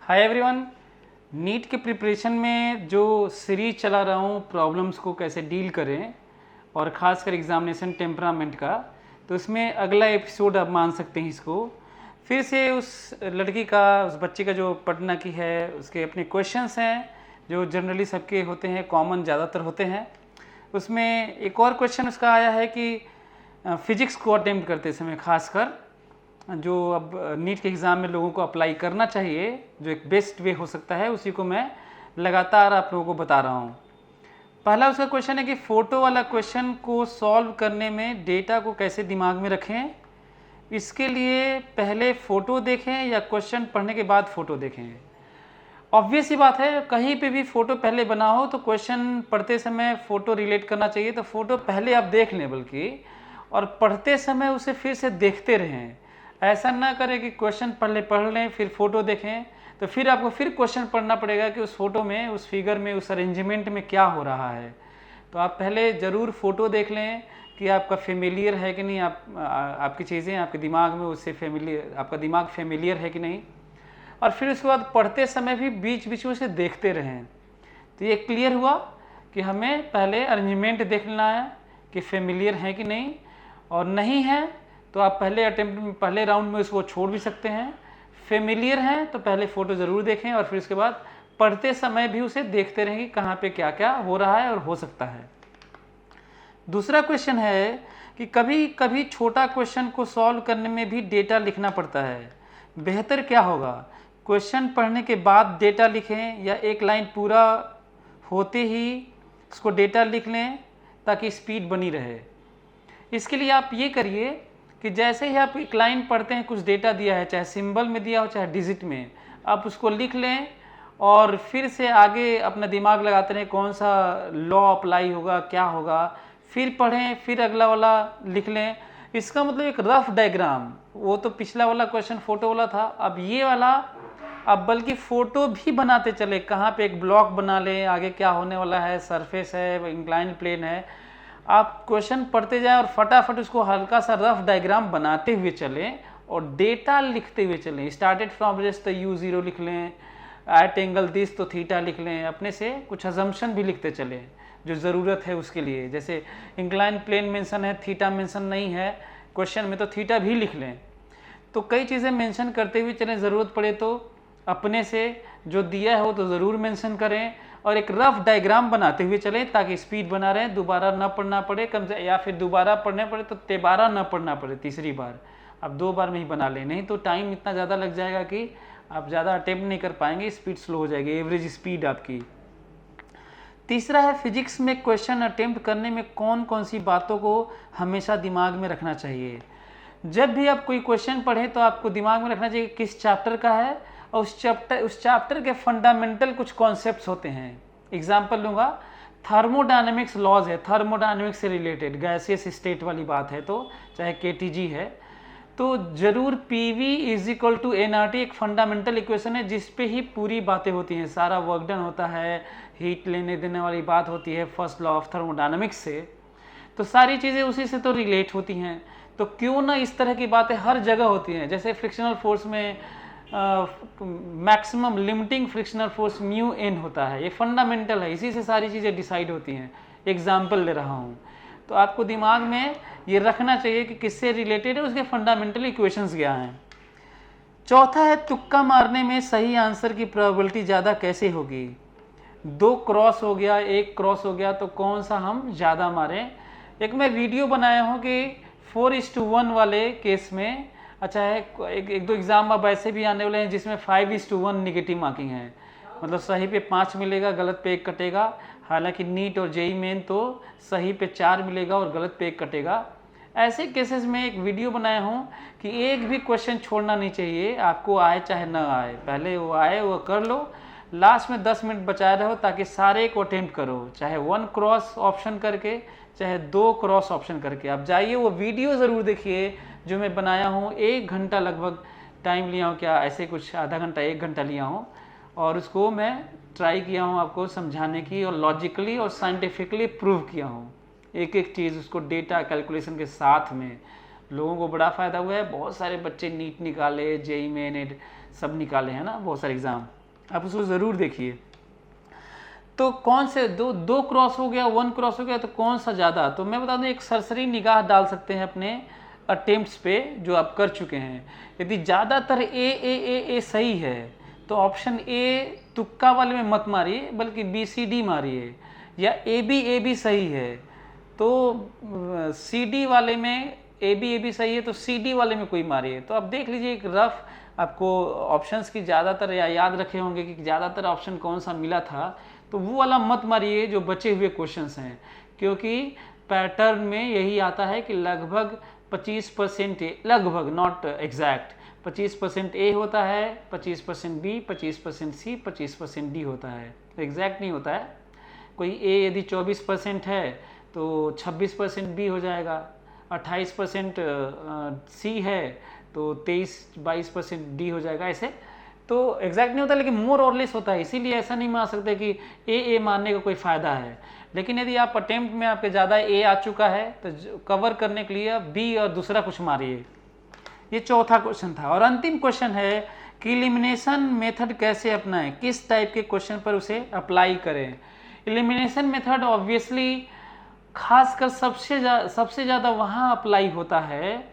Hi everyone. NEET के preparation में जो सीरीज चला रहा हूँ प्रॉब्लम्स को कैसे डील करें और ख़ासकर एग्जामिनेशन टेम्परामेंट का, तो इसमें अगला एपिसोड आप मान सकते हैं इसको। फिर से उस लड़की का, उस बच्चे का जो पटना की है, उसके अपने क्वेश्चंस हैं जो जनरली सबके होते हैं, कॉमन ज़्यादातर होते हैं। उसमें एक और क्वेश्चन उसका आया है कि फिजिक्स को अटेम्प्ट करते समय खासकर जो अब नीट के एग्ज़ाम में लोगों को अप्लाई करना चाहिए, जो एक बेस्ट वे हो सकता है, उसी को मैं लगातार आप लोगों को बता रहा हूँ। पहला उसका क्वेश्चन है कि फ़ोटो वाला क्वेश्चन को सॉल्व करने में डेटा को कैसे दिमाग में रखें। इसके लिए पहले फ़ोटो देखें या क्वेश्चन पढ़ने के बाद फ़ोटो देखें। ऑब्वियस ही बात है, कहीं पे भी फ़ोटो पहले बना हो तो क्वेश्चन पढ़ते समय फ़ोटो रिलेट करना चाहिए, तो फ़ोटो पहले आप देख लें बल्कि, और पढ़ते समय उसे फिर से देखते रहें। ऐसा ना करें कि क्वेश्चन पहले पढ़ लें फिर फ़ोटो देखें, तो फिर आपको फिर क्वेश्चन पढ़ना पड़ेगा कि उस फोटो में, उस फिगर में, उस अरेंजमेंट में क्या हो रहा है। तो आप पहले ज़रूर फ़ोटो देख लें कि आपका फेमिलियर है कि नहीं, आपकी चीज़ें आपके दिमाग में उससे फेमिलियर, आपका दिमाग फेमिलियर है कि नहीं। और फिर उसके बाद पढ़ते समय भी बीच बीच में उसे देखते रहें। तो ये क्लियर हुआ कि हमें पहले अरेंजमेंट देख लेना है कि फेमिलियर है कि नहीं, और नहीं है तो आप पहले अटेम्प्ट में, पहले राउंड में उसको छोड़ भी सकते हैं। फेमिलियर हैं तो पहले फ़ोटो ज़रूर देखें और फिर उसके बाद पढ़ते समय भी उसे देखते रहें कि कहाँ पे क्या क्या हो रहा है और हो सकता है। दूसरा क्वेश्चन है कि कभी कभी छोटा क्वेश्चन को सॉल्व करने में भी डेटा लिखना पड़ता है। बेहतर क्या होगा, क्वेश्चन पढ़ने के बाद डेटा लिखें या एक लाइन पूरा होते ही उसको डेटा लिख लें ताकि स्पीड बनी रहे। इसके लिए आप ये करिए कि जैसे ही आप एक लाइन पढ़ते हैं, कुछ डेटा दिया है, चाहे सिंबल में दिया हो चाहे डिजिट में, आप उसको लिख लें और फिर से आगे अपना दिमाग लगाते रहें कौन सा लॉ अप्लाई होगा, क्या होगा, फिर पढ़ें, फिर अगला वाला लिख लें। इसका मतलब एक रफ डायग्राम, वो तो पिछला वाला क्वेश्चन फोटो वाला था, अब ये वाला अब बल्कि फ़ोटो भी बनाते चले, कहाँ पे एक ब्लॉक बना लें, आगे क्या होने वाला है, सरफेस है, इंक्लाइन प्लेन है। आप क्वेश्चन पढ़ते जाएं और फटाफट उसको हल्का सा रफ डायग्राम बनाते हुए चलें और डेटा लिखते हुए चलें। स्टार्टेड फ्रॉम जस्ट तो U0 लिख लें, एट एंगल दिस तो थीटा लिख लें, अपने से कुछ अजम्पशन भी लिखते चलें जो ज़रूरत है उसके लिए। जैसे इंक्लाइन प्लेन मेंशन है, थीटा मेंशन नहीं है क्वेश्चन में, तो थीटा भी लिख लें। तो कई चीज़ें मेंशन करते हुए चलें, ज़रूरत पड़े तो अपने से जो दिया है वो तो ज़रूर मेंशन करें और एक रफ डायग्राम बनाते हुए चलें ताकि स्पीड बना रहे, दोबारा ना पढ़ना पड़े कम से, या फिर दोबारा पढ़ने पड़े तो तिबारा ना पढ़ना पड़े, तीसरी बार आप 2 बार में ही बना लें, नहीं तो टाइम इतना ज़्यादा लग जाएगा कि आप ज़्यादा अटेम्प्ट नहीं कर पाएंगे, स्पीड स्लो हो जाएगी, एवरेज स्पीड आपकी। तीसरा है फिजिक्स में क्वेश्चन अटेम्प्ट करने में कौन कौन सी बातों को हमेशा दिमाग में रखना चाहिए। जब भी आप कोई क्वेश्चन पढ़ें तो आपको दिमाग में रखना चाहिए किस चैप्टर का है और उस चैप्टर के फंडामेंटल कुछ कॉन्सेप्ट्स होते हैं। एग्जाम्पल लूँगा, थर्मोडायनेमिक्स लॉज है, थर्मोडायनेमिक्स से रिलेटेड गैसियस स्टेट वाली बात है, तो चाहे KTG है तो ज़रूर PV = nRT एक फंडामेंटल इक्वेशन है जिस पे ही पूरी बातें होती हैं, सारा वर्क डन होता है, हीट लेने देने वाली बात होती है फर्स्ट लॉ ऑफ थर्मोडायनेमिक्स से, तो सारी चीज़ें उसी से तो रिलेट होती हैं। तो क्यों ना इस तरह की बातें हर जगह होती हैं। जैसे फ्रिक्शनल फोर्स में maximum limiting frictional force μN होता है, ये फंडामेंटल है, इसी से सारी चीज़ें डिसाइड होती हैं। एग्जाम्पल ले रहा हूँ, तो आपको दिमाग में ये रखना चाहिए कि किससे रिलेटेड है, उसके फंडामेंटल इक्वेशंस क्या हैं। चौथा है तुक्का मारने में सही आंसर की प्रोबेबिलिटी ज़्यादा कैसे होगी। 2 क्रॉस हो गया, 1 क्रॉस हो गया, तो कौन सा हम ज़्यादा मारें। एक मैं वीडियो बनाया हूँ कि 4:1 वाले केस में, अच्छा है, एक दो एग्जाम अब ऐसे भी आने वाले हैं जिसमें 5:1 निगेटिव मार्किंग है, मतलब सही पे 5 मिलेगा, गलत पे 1 कटेगा। हालांकि नीट और JEE मेन तो सही पे 4 मिलेगा और गलत पे 1 कटेगा। ऐसे केसेस में एक वीडियो बनाया हूँ कि एक भी क्वेश्चन छोड़ना नहीं चाहिए, आपको आए चाहे ना आए, पहले वो आए वो कर लो, लास्ट में 10 मिनट बचाए रहो ताकि सारे को अटेम्प्ट करो, चाहे 1 क्रॉस ऑप्शन करके चाहे 2 क्रॉस ऑप्शन करके। आप जाइए वो वीडियो ज़रूर देखिए जो मैं बनाया हूँ, 1 घंटा लगभग टाइम लिया हूँ, क्या ऐसे कुछ आधा घंटा 1 घंटा लिया हूँ, और उसको मैं ट्राई किया हूँ आपको समझाने की और लॉजिकली और साइंटिफिकली प्रूव किया हूँ, एक एक चीज़ उसको डेटा कैलकुलेशन के साथ में। लोगों को बड़ा फ़ायदा हुआ है, बहुत सारे बच्चे नीट निकाले, JEE मेन सब निकाले हैं ना, बहुत सारे एग्ज़ाम। आप उसको ज़रूर देखिए। तो कौन से दो क्रॉस हो गया, 1 क्रॉस हो गया, तो कौन सा ज़्यादा? तो मैं बता दूं, एक सरसरी निगाह डाल सकते हैं अपने अटेम्प्ट्स पे जो आप कर चुके हैं। यदि ज़्यादातर ए सही है तो ऑप्शन ए तुक्का वाले में मत मारिए, बल्कि बी सी डी मारिए। या ए बी सही है तो सी डी वाले में, ए बी सही है तो सी डी वाले में कोई मारिए। तो आप देख लीजिए एक रफ, आपको ऑप्शंस की ज़्यादातर या याद रखे होंगे कि ज़्यादातर ऑप्शन कौन सा मिला था, तो वो वाला मत मारिए जो बचे हुए क्वेश्चंस हैं, क्योंकि पैटर्न में यही आता है कि लगभग 25% लगभग, नॉट एग्जैक्ट, 25% ए होता है, 25% बी, 25% सी, 25% डी होता है, एग्जैक्ट नहीं होता है। कोई ए यदि 24% है तो 26% बी हो जाएगा, 28% सी है तो 23-22% डी हो जाएगा, ऐसे तो एग्जैक्ट नहीं होता, लेकिन मोर और लेस होता है। इसीलिए ऐसा नहीं मान सकते कि ए मानने का कोई फ़ायदा है। लेकिन यदि आप अटेम्प्ट में आपके ज़्यादा ए आ चुका है तो कवर करने के लिए बी और दूसरा कुछ मारिए। ये चौथा क्वेश्चन था। और अंतिम क्वेश्चन है कि एलिमिनेशन मेथड कैसे अपनाएं, किस टाइप के क्वेश्चन पर उसे अप्लाई करें। एलिमिनेशन मेथड ऑब्वियसली खासकर सबसे ज़्यादा वहाँ अप्लाई होता है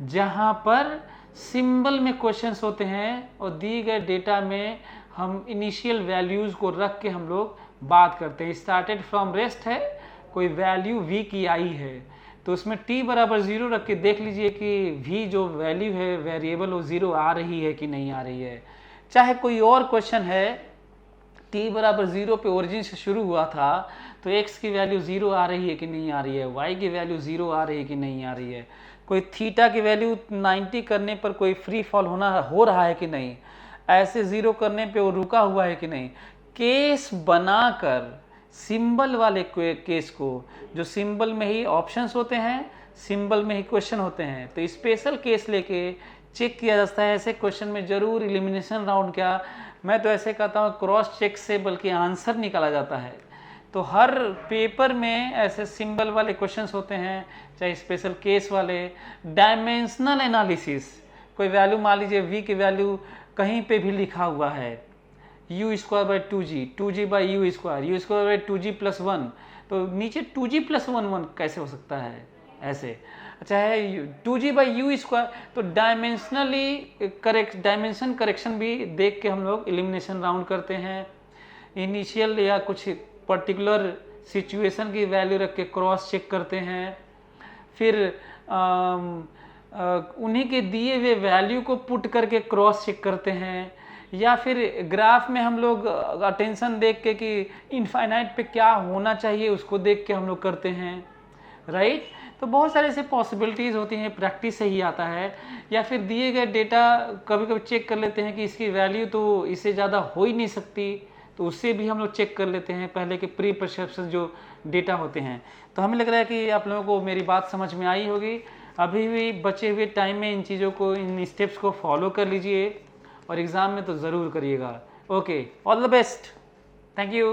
जहाँ पर सिंबल में क्वेश्चंस होते हैं और दिए गए डेटा में हम इनिशियल वैल्यूज़ को रख के हम लोग बात करते हैं। स्टार्टेड फ्रॉम रेस्ट है, कोई वैल्यू v की आई है, तो उसमें t बराबर 0 रख के देख लीजिए कि v जो वैल्यू है वेरिएबल वो 0 आ रही है कि नहीं आ रही है। चाहे कोई और क्वेश्चन है, t बराबर 0 पे ओरिजिन से शुरू हुआ था, तो x की वैल्यू 0 आ रही है कि नहीं आ रही है, y की वैल्यू 0 आ रही है कि नहीं आ रही है, कोई थीटा की वैल्यू 90 करने पर कोई फ्री फॉल हो रहा है कि नहीं, ऐसे 0 करने पे वो रुका हुआ है कि नहीं। केस बनाकर सिंबल वाले केस को, जो सिंबल में ही ऑप्शंस होते हैं, सिंबल में ही क्वेश्चन होते हैं, तो स्पेशल केस लेके चेक किया जाता है। ऐसे क्वेश्चन में जरूर एलिमिनेशन राउंड, क्या मैं तो ऐसे कहता हूँ क्रॉस चेक से बल्कि आंसर निकाला जाता है। तो हर पेपर में ऐसे सिंबल वाले क्वेश्चंस होते हैं, चाहे स्पेशल केस वाले। डायमेंशनल एनालिसिस, कोई वैल्यू मान लीजिए v की वैल्यू कहीं पे भी लिखा हुआ है u² / 2g by u² / 2g + 1, तो नीचे 2g + 1 कैसे हो सकता है ऐसे। अच्छा है 2g/u², तो डायमेंशन करेक्शन भी देख के हम लोग एलिमिनेशन राउंड करते हैं। इनिशियल या कुछ पर्टिकुलर सिचुएशन की वैल्यू रख के क्रॉस चेक करते हैं, फिर उन्हीं के दिए हुए वैल्यू को पुट करके क्रॉस चेक करते हैं, या फिर ग्राफ में हम लोग अटेंशन देख के कि इनफाइनाइट पे क्या होना चाहिए उसको देख के हम लोग करते हैं, राइट। तो बहुत सारे ऐसे पॉसिबिलिटीज़ होती हैं, प्रैक्टिस से ही आता है। या फिर दिए गए डेटा कभी कभी चेक कर लेते हैं कि इसकी वैल्यू तो इससे ज़्यादा हो ही नहीं सकती, तो उससे भी हम लोग चेक कर लेते हैं पहले के प्री परसेप्शन जो डेटा होते हैं। तो हमें लग रहा है कि आप लोगों को मेरी बात समझ में आई होगी। अभी भी बचे हुए टाइम में इन चीज़ों को, इन स्टेप्स को फॉलो कर लीजिए और एग्ज़ाम में तो ज़रूर करिएगा। Okay, all the best, thank you.